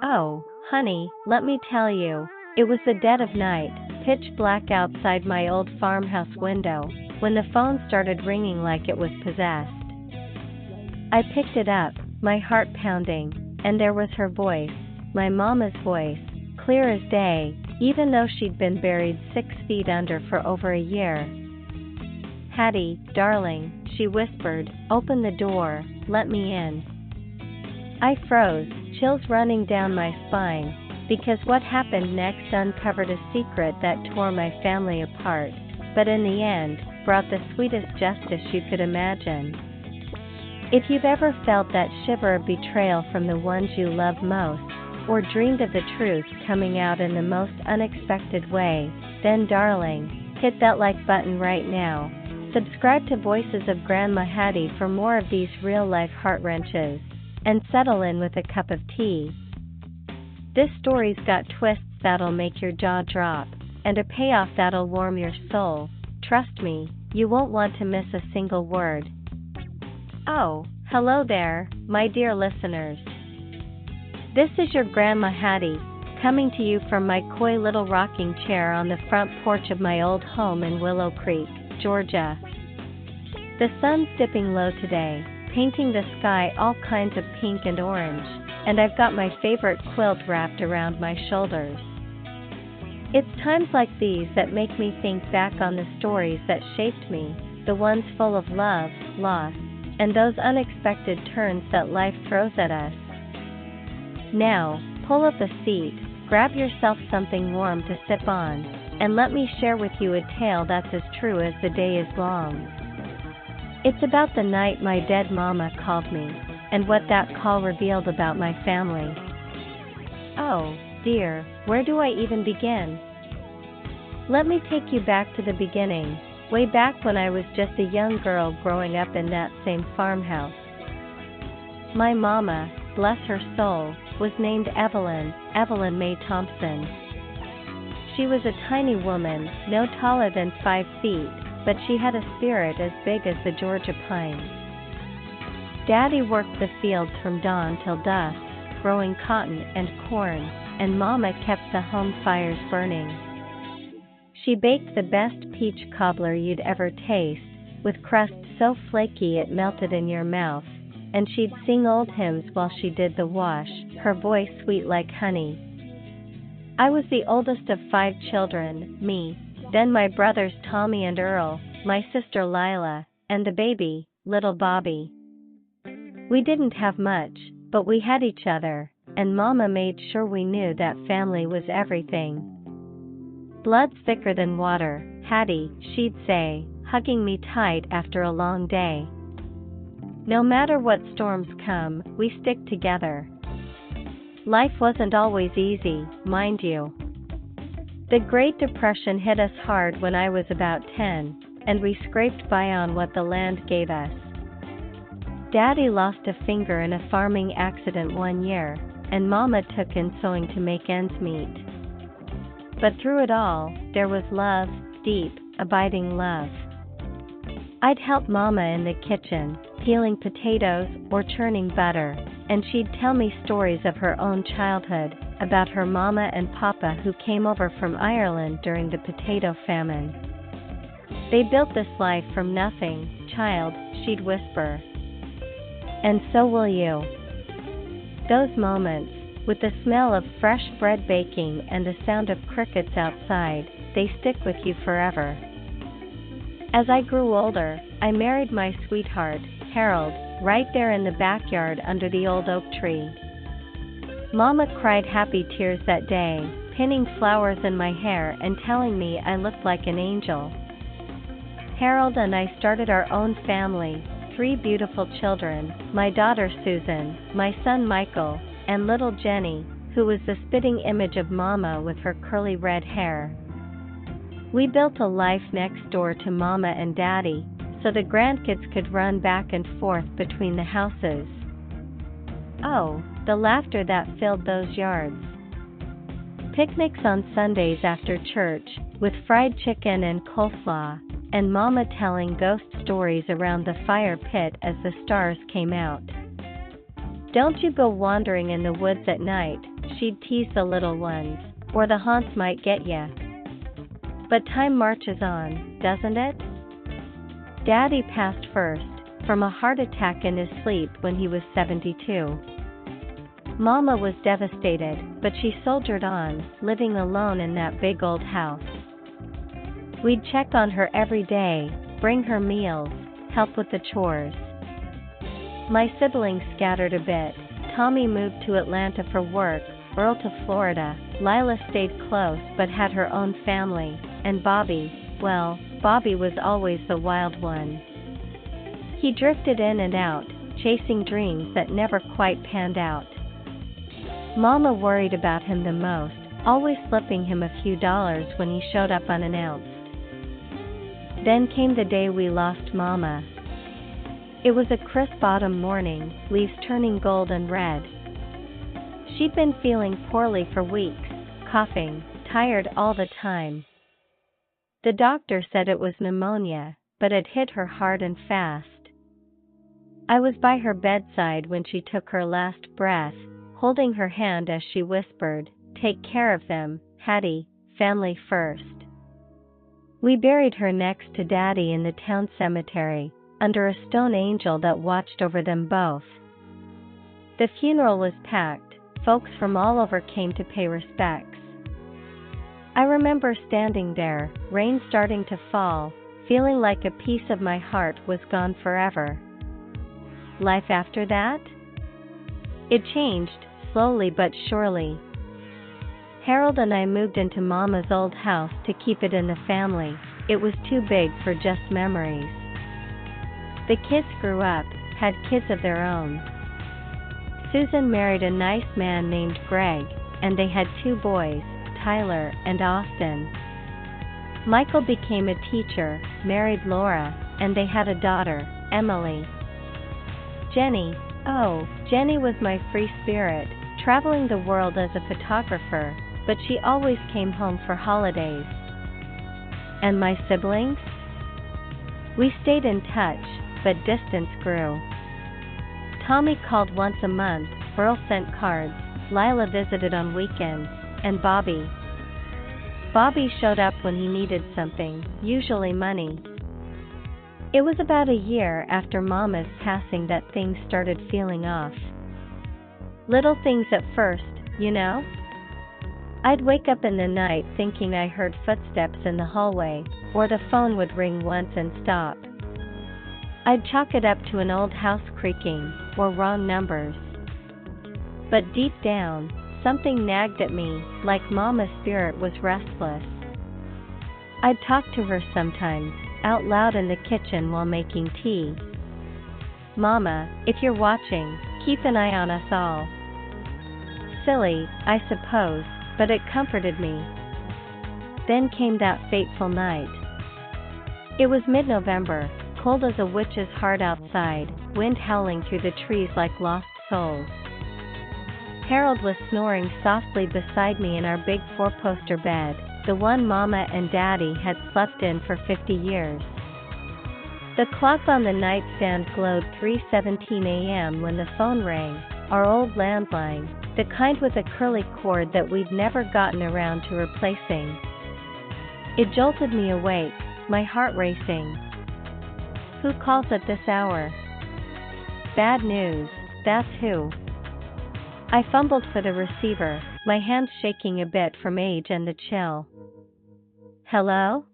Oh, honey, let me tell you. It was the dead of night, pitch black outside my old farmhouse window, when the phone started ringing like it was possessed. I picked it up, my heart pounding, and there was her voice, my mama's voice, clear as day, even though she'd been buried 6 feet under for over a year. "Hattie, darling," she whispered, "open the door, let me in." I froze, chills running down my spine, because what happened next uncovered a secret that tore my family apart, but in the end, brought the sweetest justice you could imagine. If you've ever felt that shiver of betrayal from the ones you love most, or dreamed of the truth coming out in the most unexpected way, then darling, hit that like button right now. Subscribe to Voices of Grandma Hattie for more of these real-life heart wrenches, and settle in with a cup of tea. This story's got twists that'll make your jaw drop, and a payoff that'll warm your soul. Trust me, you won't want to miss a single word. Oh, hello there, my dear listeners. This is your Grandma Hattie, coming to you from my coy little rocking chair on the front porch of my old home in Willow Creek, Georgia. The sun's dipping low today, painting the sky all kinds of pink and orange, and I've got my favorite quilt wrapped around my shoulders. It's times like these that make me think back on the stories that shaped me, the ones full of love, loss, and those unexpected turns that life throws at us. Now, pull up a seat, grab yourself something warm to sip on, and let me share with you a tale that's as true as the day is long. It's about the night my dead mama called me, and what that call revealed about my family. Oh, dear, where do I even begin? Let me take you back to the beginning, way back when I was just a young girl growing up in that same farmhouse. My mama, bless her soul, was named Evelyn Mae Thompson. She was a tiny woman, no taller than 5 feet, but she had a spirit as big as the Georgia pines. Daddy worked the fields from dawn till dusk, growing cotton and corn, and Mama kept the home fires burning. She baked the best peach cobbler you'd ever taste, with crust so flaky it melted in your mouth, and she'd sing old hymns while she did the wash, her voice sweet like honey. I was the oldest of 5 children, me, then my brothers Tommy and Earl, my sister Lila, and the baby, little Bobby. We didn't have much, but we had each other, and Mama made sure we knew that family was everything. "Blood's thicker than water, Hattie," she'd say, hugging me tight after a long day. "No matter what storms come, we stick together." Life wasn't always easy, mind you. The Great Depression hit us hard when I was about 10, and we scraped by on what the land gave us. Daddy lost a finger in a farming accident one year, and Mama took in sewing to make ends meet. But through it all, there was love, deep, abiding love. I'd help Mama in the kitchen, peeling potatoes or churning butter, and she'd tell me stories of her own childhood, about her Mama and Papa who came over from Ireland during the potato famine. "They built this life from nothing, child," she'd whisper. "And so will you." Those moments, with the smell of fresh bread baking and the sound of crickets outside, they stick with you forever. As I grew older, I married my sweetheart, Harold, right there in the backyard under the old oak tree. Mama cried happy tears that day, pinning flowers in my hair and telling me I looked like an angel. Harold and I started our own family, 3 beautiful children, my daughter Susan, my son Michael, and little Jenny, who was the spitting image of Mama with her curly red hair. We built a life next door to Mama and Daddy, so the grandkids could run back and forth between the houses. Oh, the laughter that filled those yards. Picnics on Sundays after church, with fried chicken and coleslaw, and Mama telling ghost stories around the fire pit as the stars came out. Don't you go wandering in the woods at night, she'd tease the little ones, or the haunts might get ya. But time marches on, doesn't it? Daddy passed first, from a heart attack in his sleep when he was 72. Mama was devastated, but she soldiered on, living alone in that big old house. We'd check on her every day, bring her meals, help with the chores. My siblings scattered a bit. Tommy moved to Atlanta for work, Earl to Florida, Lila stayed close but had her own family, and Bobby, well, Bobby was always the wild one. He drifted in and out, chasing dreams that never quite panned out. Mama worried about him the most, always slipping him a few dollars when he showed up unannounced. Then came the day we lost Mama. It was a crisp autumn morning, leaves turning gold and red. She'd been feeling poorly for weeks, coughing, tired all the time. The doctor said it was pneumonia, but it hit her hard and fast. I was by her bedside when she took her last breath, holding her hand as she whispered, "Take care of them, Hattie, family first." We buried her next to Daddy in the town cemetery, under a stone angel that watched over them both. The funeral was packed, folks from all over came to pay respects. I remember standing there, rain starting to fall, feeling like a piece of my heart was gone forever. Life after that? It changed, slowly but surely. Harold and I moved into Mama's old house to keep it in the family. It was too big for just memories. The kids grew up, had kids of their own. Susan married a nice man named Greg, and they had 2 boys, Tyler and Austin. Michael became a teacher, married Laura, and they had a daughter, Emily. Jenny was my free spirit, traveling the world as a photographer, but she always came home for holidays. And my siblings? We stayed in touch, but distance grew. Tommy called once a month, Earl sent cards, Lila visited on weekends, and Bobby showed up when he needed something, usually money. It was about a year after Mama's passing that things started feeling off. Little things at first, you know? I'd wake up in the night thinking I heard footsteps in the hallway, or the phone would ring once and stop. I'd chalk it up to an old house creaking, or wrong numbers. But deep down, something nagged at me, like Mama's spirit was restless. I'd talk to her sometimes, out loud in the kitchen while making tea. "Mama, if you're watching, keep an eye on us all." Silly, I suppose, but it comforted me. Then came that fateful night. It was mid-November, cold as a witch's heart outside, wind howling through the trees like lost souls. Harold was snoring softly beside me in our big 4-poster bed, the one Mama and Daddy had slept in for 50 years. The clock on the nightstand glowed 3:17 a.m. when the phone rang, our old landline, the kind with a curly cord that we'd never gotten around to replacing. It jolted me awake, my heart racing. Who calls at this hour? Bad news, that's who. I fumbled for the receiver, my hands shaking a bit from age and the chill. "Hello?"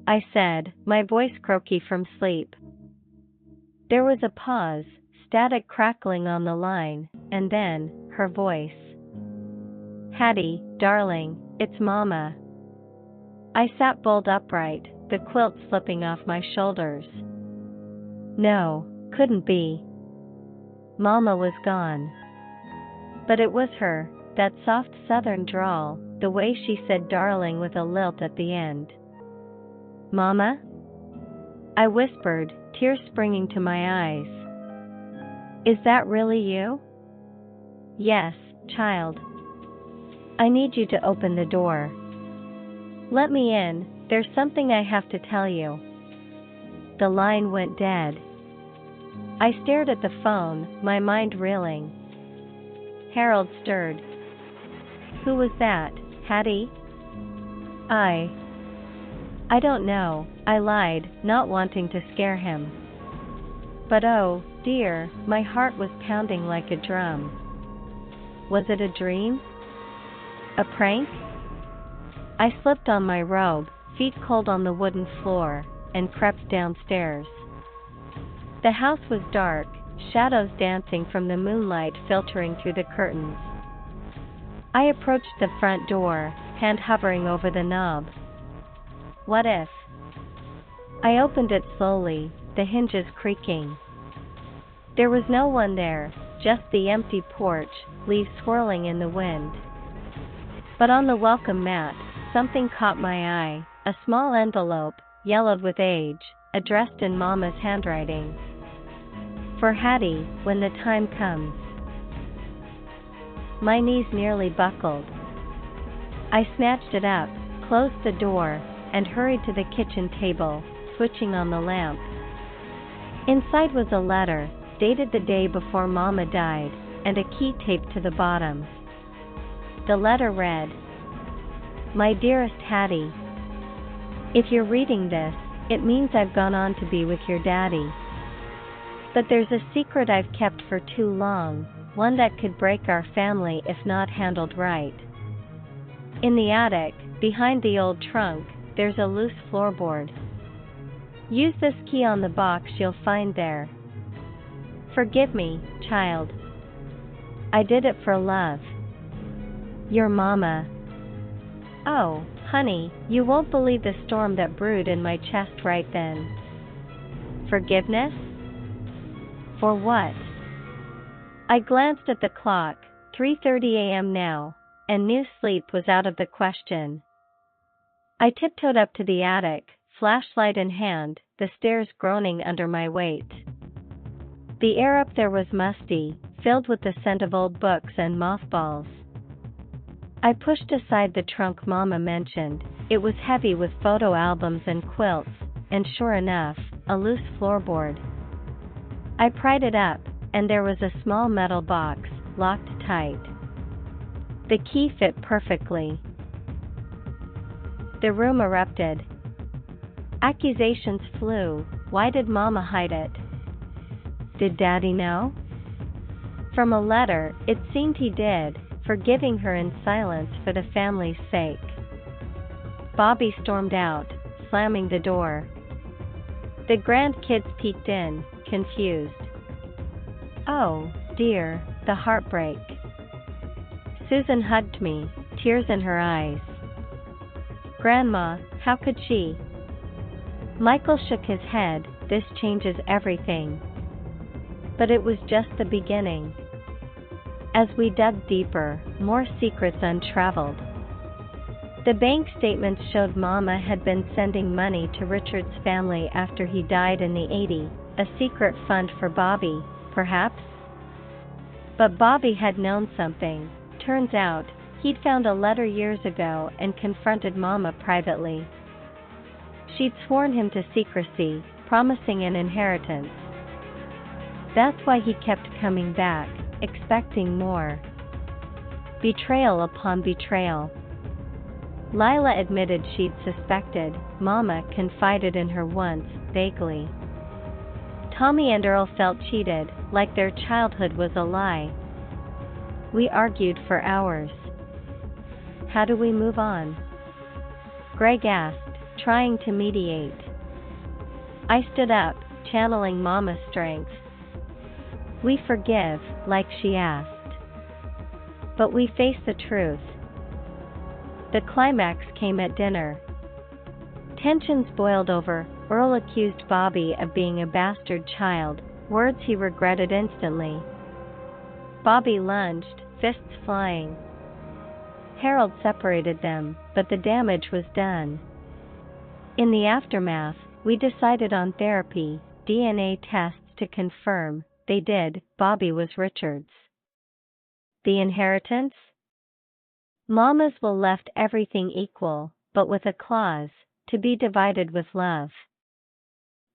I said, my voice croaky from sleep. There was a pause, static crackling on the line, and then, her voice. "Hattie, darling, it's Mama." I sat bolt upright, the quilt slipping off my shoulders. No, couldn't be. Mama was gone. But it was her, that soft southern drawl, the way she said darling with a lilt at the end. "Mama?" I whispered, tears springing to my eyes. "Is that really you?" "Yes, child. I need you to open the door." "Let me in, there's something I have to tell you." The line went dead. I stared at the phone, my mind reeling. Harold stirred, Who was that, Hattie? I. I don't know, I lied, not wanting to scare him. But oh, dear, my heart was pounding like a drum. Was it a dream? A prank? I slipped on my robe, feet cold on the wooden floor, and crept downstairs. The house was dark, shadows dancing from the moonlight filtering through the curtains. I approached the front door, hand hovering over the knob. What if? I opened it slowly, the hinges creaking. There was no one there, just the empty porch, leaves swirling in the wind. But on the welcome mat, something caught my eye, a small envelope, yellowed with age, addressed in Mama's handwriting. For Hattie, when the time comes. My knees nearly buckled. I snatched it up, closed the door, and hurried to the kitchen table, switching on the lamp. Inside was a letter, dated the day before Mama died, and a key taped to the bottom. The letter read, My dearest Hattie, if you're reading this, it means I've gone on to be with your daddy. But there's a secret I've kept for too long, one that could break our family if not handled right. In the attic, behind the old trunk, there's a loose floorboard. Use this key on the box you'll find there. Forgive me, child. I did it for love. Your Mama. Oh, honey, you won't believe the storm that brewed in my chest right then. Forgiveness? For what? I glanced at the clock, 3:30 a.m. now, and knew sleep was out of the question. I tiptoed up to the attic, flashlight in hand, the stairs groaning under my weight. The air up there was musty, filled with the scent of old books and mothballs. I pushed aside the trunk Mama mentioned. It was heavy with photo albums and quilts, and sure enough, a loose floorboard. I pried it up, and there was a small metal box, locked tight. The key fit perfectly. The room erupted. Accusations flew. Why did Mama hide it? Did Daddy know? From a letter, it seemed he did, forgiving her in silence for the family's sake. Bobby stormed out, slamming the door. The grandkids peeked in, confused. Oh, dear, the heartbreak. Susan hugged me, tears in her eyes. Grandma, how could she? Michael shook his head, this changes everything. But it was just the beginning. As we dug deeper, more secrets untraveled. The bank statements showed Mama had been sending money to Richard's family after he died in the 80s, a secret fund for Bobby, perhaps? But Bobby had known something. Turns out, he'd found a letter years ago and confronted Mama privately. She'd sworn him to secrecy, promising an inheritance. That's why he kept coming back, expecting more. Betrayal upon betrayal. Lila admitted she'd suspected. Mama confided in her once, vaguely. Tommy and Earl felt cheated, like their childhood was a lie. We argued for hours. How do we move on? Greg asked, trying to mediate. I stood up, channeling Mama's strength. We forgive, like she asked. But we face the truth. The climax came at dinner. Tensions boiled over. Earl accused Bobby of being a bastard child, words he regretted instantly. Bobby lunged, fists flying. Harold separated them, but the damage was done. In the aftermath, we decided on therapy, DNA tests to confirm, they did, Bobby was Richard's. The inheritance? Mama's will left everything equal, but with a clause, to be divided with love.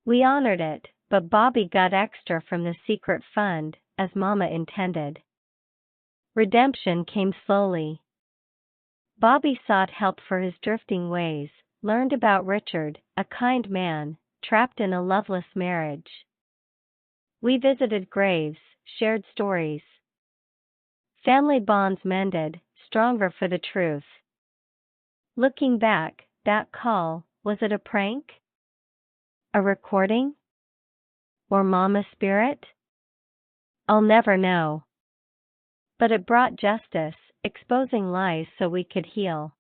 We honored it, but Bobby got extra from the secret fund, as Mama intended. Redemption came slowly. Bobby sought help for his drifting ways, learned about Richard, a kind man, trapped in a loveless marriage. We visited graves, shared stories. Family bonds mended, stronger for the truth. Looking back, that call, was it a prank? A recording? Or Mama's spirit? I'll never know. But it brought justice, exposing lies so we could heal.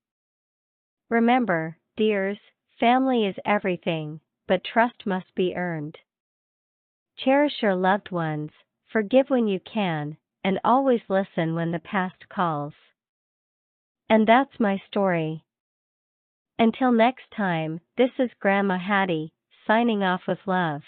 Remember, dears, family is everything, but trust must be earned. Cherish your loved ones, forgive when you can, and always listen when the past calls. And that's my story. Until next time, this is Grandma Hattie, signing off with love.